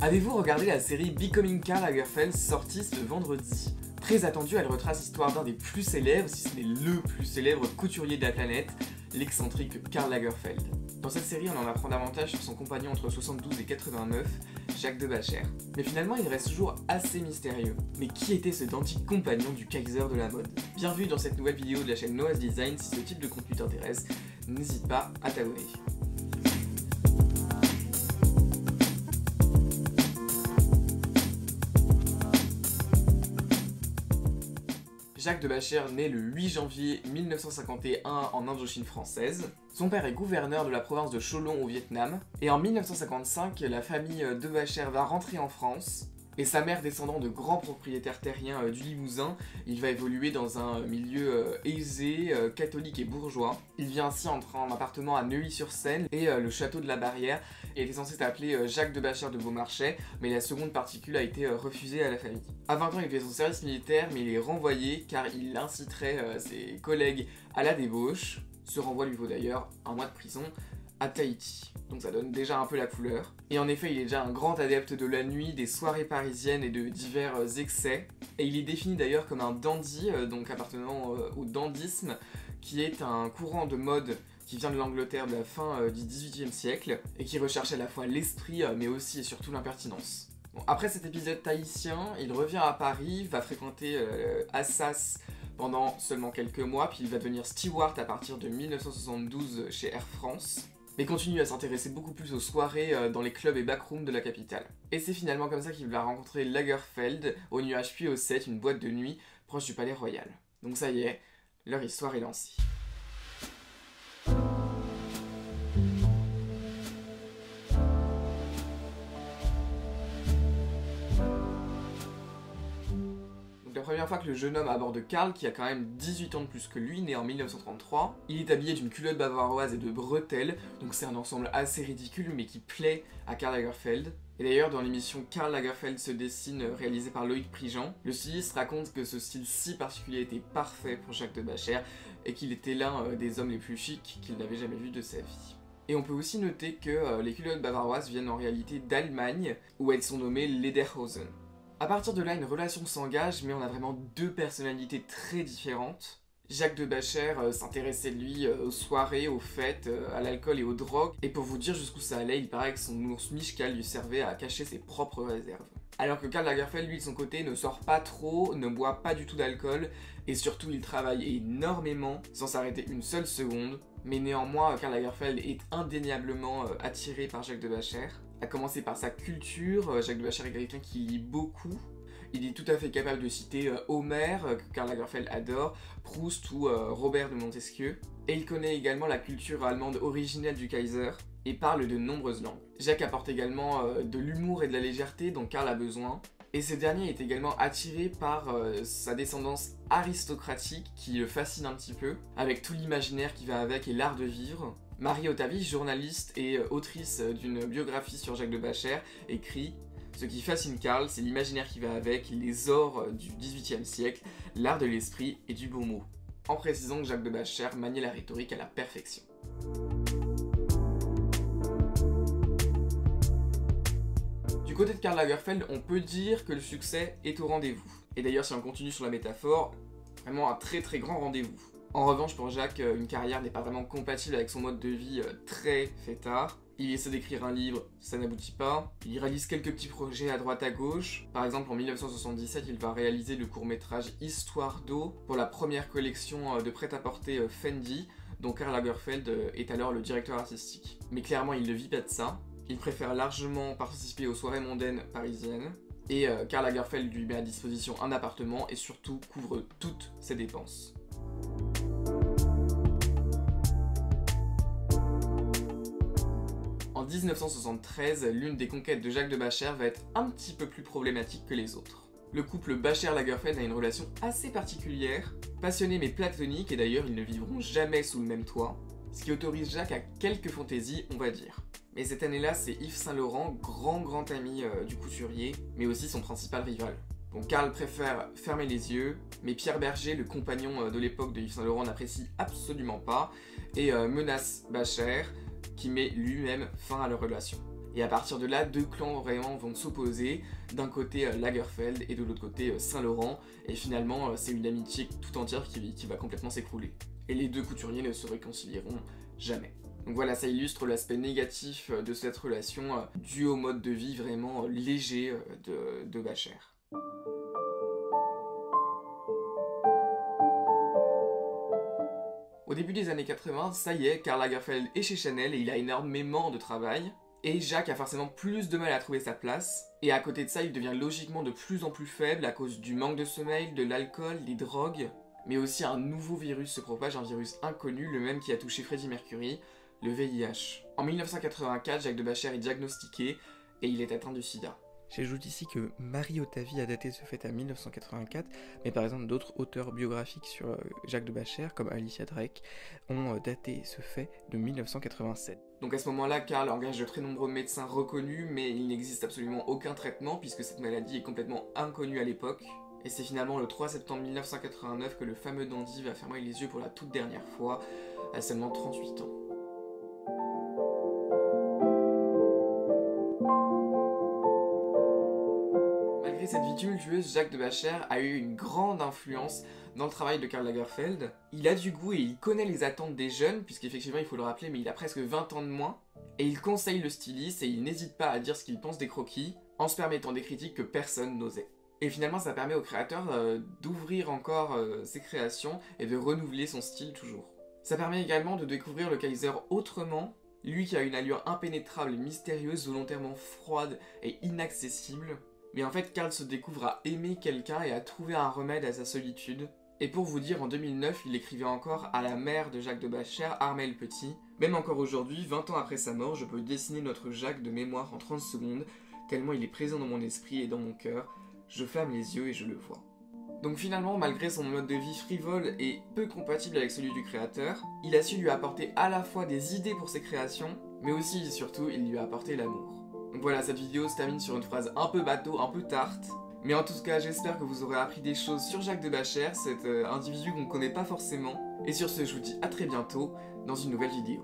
Avez-vous regardé la série Becoming Karl Lagerfeld sortie ce vendredi? Très attendue, elle retrace l'histoire d'un des plus célèbres, si ce n'est le plus célèbre couturier de la planète, l'excentrique Karl Lagerfeld. Dans cette série, on en apprend davantage sur son compagnon entre 72 et 89, Jacques de Bacher. Mais finalement, il reste toujours assez mystérieux. Mais qui était ce dandy compagnon du Kaiser de la mode? Bienvenue dans cette nouvelle vidéo de la chaîne Noah's Design. Si ce type de contenu t'intéresse, n'hésite pas à t'abonner. Jacques de Bacher naît le 8 janvier 1951 en Indochine française. Son père est gouverneur de la province de Cholon au Vietnam. Et en 1955, la famille de Bacher va rentrer en France. Et sa mère, descendant de grands propriétaires terriens du Limousin, il va évoluer dans un milieu aisé, catholique et bourgeois. Il vient ainsi entre un appartement à Neuilly-sur-Seine et le château de la Barrière. Il était censé s'appeler Jacques de Bacher de Beaumarchais, mais la seconde particule a été refusée à la famille. À 20 ans, il fait son service militaire, mais il est renvoyé car il inciterait ses collègues à la débauche. Ce renvoi lui vaut d'ailleurs un mois de prison à Tahiti. Donc ça donne déjà un peu la couleur. Et en effet, il est déjà un grand adepte de la nuit, des soirées parisiennes et de divers excès. Et il est défini d'ailleurs comme un dandy, donc appartenant au dandysme, qui est un courant de mode qui vient de l'Angleterre de la fin du XVIIIe siècle, et qui recherche à la fois l'esprit, mais aussi et surtout l'impertinence. Bon, après cet épisode tahitien, il revient à Paris, va fréquenter Assas pendant seulement quelques mois, puis il va devenir steward à partir de 1972 chez Air France, mais continue à s'intéresser beaucoup plus aux soirées dans les clubs et backrooms de la capitale. Et c'est finalement comme ça qu'il va rencontrer Lagerfeld au Nuage puis au 7, une boîte de nuit proche du Palais Royal. Donc ça y est, leur histoire est lancée. La première fois que le jeune homme aborde Karl, qui a quand même 18 ans de plus que lui, né en 1933, il est habillé d'une culotte bavaroise et de bretelles, donc c'est un ensemble assez ridicule mais qui plaît à Karl Lagerfeld. Et d'ailleurs, dans l'émission Karl Lagerfeld se dessine, réalisée par Loïc Prigent, le styliste raconte que ce style si particulier était parfait pour Jacques de Bacher et qu'il était l'un des hommes les plus chics qu'il n'avait jamais vu de sa vie. Et on peut aussi noter que les culottes bavaroises viennent en réalité d'Allemagne, où elles sont nommées Lederhosen. A partir de là, une relation s'engage, mais on a vraiment deux personnalités très différentes. Jacques de Bacher s'intéressait lui aux soirées, aux fêtes, à l'alcool et aux drogues, et pour vous dire jusqu'où ça allait, il paraît que son ours Mishka lui servait à cacher ses propres réserves. Alors que Karl Lagerfeld, lui de son côté, ne sort pas trop, ne boit pas du tout d'alcool, et surtout il travaille énormément, sans s'arrêter une seule seconde. Mais néanmoins, Karl Lagerfeld est indéniablement attiré par Jacques de Bacher. À commencer par sa culture, Jacques de Bacher est quelqu'un qui lit beaucoup. Il est tout à fait capable de citer Homère, que Karl Lagerfeld adore, Proust ou Robert de Montesquieu. Et il connaît également la culture allemande originelle du Kaiser et parle de nombreuses langues. Jacques apporte également de l'humour et de la légèreté dont Karl a besoin. Et ce dernier est également attiré par sa descendance aristocratique qui le fascine un petit peu, avec tout l'imaginaire qui va avec et l'art de vivre. Marie Otavi, journaliste et autrice d'une biographie sur Jacques de Bacher, écrit « Ce qui fascine Karl, c'est l'imaginaire qui va avec, les ors du XVIIIe siècle, l'art de l'esprit et du beau mot. » En précisant que Jacques de Bacher maniait la rhétorique à la perfection. Du côté de Karl Lagerfeld, on peut dire que le succès est au rendez-vous. Et d'ailleurs, si on continue sur la métaphore, vraiment un très très grand rendez-vous. En revanche, pour Jacques, une carrière n'est pas vraiment compatible avec son mode de vie très fêtard. Il essaie d'écrire un livre, ça n'aboutit pas. Il réalise quelques petits projets à droite à gauche. Par exemple, en 1977, il va réaliser le court-métrage Histoire d'eau pour la première collection de prêt-à-porter Fendi, dont Karl Lagerfeld est alors le directeur artistique. Mais clairement, il ne vit pas de ça. Il préfère largement participer aux soirées mondaines parisiennes. Et Karl Lagerfeld lui met à disposition un appartement et surtout couvre toutes ses dépenses. En 1973, l'une des conquêtes de Jacques de Bacher va être un petit peu plus problématique que les autres. Le couple Bacher-Lagerfeld a une relation assez particulière, passionnée mais platonique, et d'ailleurs ils ne vivront jamais sous le même toit, ce qui autorise Jacques à quelques fantaisies, on va dire. Mais cette année-là, c'est Yves Saint Laurent, grand ami du couturier, mais aussi son principal rival. Donc Karl préfère fermer les yeux, mais Pierre Berger, le compagnon de l'époque de Yves Saint Laurent, n'apprécie absolument pas, et menace Bacher, qui met lui-même fin à leur relation. Et à partir de là, deux clans vraiment vont s'opposer, d'un côté Lagerfeld et de l'autre côté Saint-Laurent, et finalement c'est une amitié tout entière qui va complètement s'écrouler. Et les deux couturiers ne se réconcilieront jamais. Donc voilà, ça illustre l'aspect négatif de cette relation due au mode de vie vraiment léger de Bacher. Au début des années 80, ça y est, Karl Lagerfeld est chez Chanel et il a énormément de travail. Et Jacques a forcément plus de mal à trouver sa place. Et à côté de ça, il devient logiquement de plus en plus faible à cause du manque de sommeil, de l'alcool, des drogues. Mais aussi un nouveau virus se propage, un virus inconnu, le même qui a touché Freddie Mercury, le VIH. En 1984, Jacques de Bacher est diagnostiqué et il est atteint du sida. J'ajoute ici que Marie Ottavie a daté ce fait à 1984, mais par exemple d'autres auteurs biographiques sur Jacques de Bacher, comme Alicia Drake, ont daté ce fait de 1987. Donc à ce moment-là, Karl engage de très nombreux médecins reconnus, mais il n'existe absolument aucun traitement puisque cette maladie est complètement inconnue à l'époque. Et c'est finalement le 3 septembre 1989 que le fameux dandy va fermer les yeux pour la toute dernière fois, à seulement 38 ans. Malgré cette vie tumultueuse, Jacques de Bacher a eu une grande influence dans le travail de Karl Lagerfeld. Il a du goût et il connaît les attentes des jeunes, puisqu'effectivement, il faut le rappeler, mais il a presque 20 ans de moins. Et il conseille le styliste et il n'hésite pas à dire ce qu'il pense des croquis, en se permettant des critiques que personne n'osait. Et finalement, ça permet au créateur d'ouvrir encore ses créations et de renouveler son style toujours. Ça permet également de découvrir le Kaiser autrement, lui qui a une allure impénétrable et mystérieuse, volontairement froide et inaccessible. Mais en fait, Karl se découvre à aimer quelqu'un et à trouver un remède à sa solitude. Et pour vous dire, en 2009, il écrivait encore à la mère de Jacques de Bacher, Armelle Petit. Même encore aujourd'hui, 20 ans après sa mort, je peux dessiner notre Jacques de mémoire en 30 secondes, tellement il est présent dans mon esprit et dans mon cœur. Je ferme les yeux et je le vois. Donc finalement, malgré son mode de vie frivole et peu compatible avec celui du créateur, il a su lui apporter à la fois des idées pour ses créations, mais aussi et surtout, il lui a apporté l'amour. Donc voilà, cette vidéo se termine sur une phrase un peu bateau, un peu tarte. Mais en tout cas, j'espère que vous aurez appris des choses sur Jacques de Bacher, cet individu qu'on ne connaît pas forcément. Et sur ce, je vous dis à très bientôt dans une nouvelle vidéo.